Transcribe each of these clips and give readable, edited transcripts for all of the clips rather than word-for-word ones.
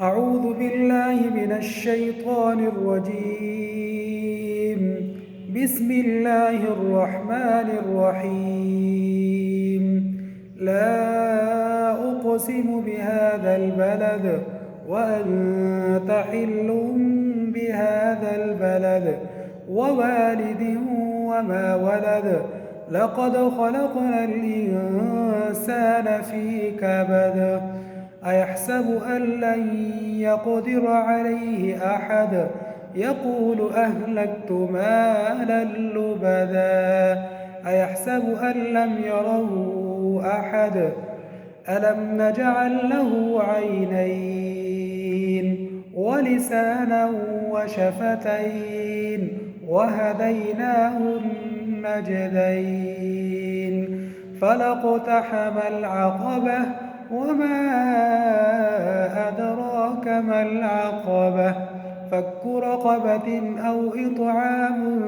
أعوذ بالله من الشيطان الرجيم. بسم الله الرحمن الرحيم. لا أقسم بهذا البلد وأنت حل بهذا البلد ووالد وما ولد. لقد خلقنا الإنسان في كبد. أيحسب أن لن يقدر عليه أحد. يقول أهلكت مالا لبدا. أيحسب أن لم يره أحد. ألم نجعل له عينين ولسانا وشفتين وهديناه النجدين فلاقتحم العقبة وما أدراك ما العقبة فك رقبة أو إطعام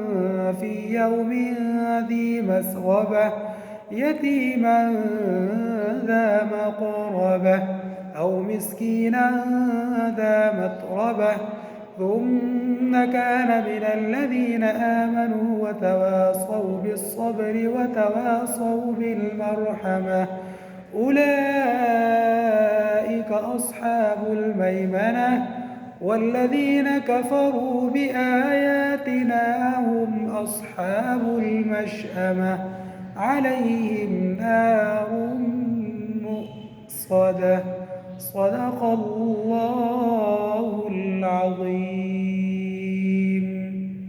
في يوم ذي مسغبة يتيما ذا مقربة أو مسكينا ذا متربة ثم كان من الذين آمنوا وتواصوا بالصبر وتواصوا بالمرحمة أولئك أصحاب الميمنة والذين كفروا بآياتنا هم أصحاب المشأمة عليهم نار مؤصدة. صدق الله العظيم.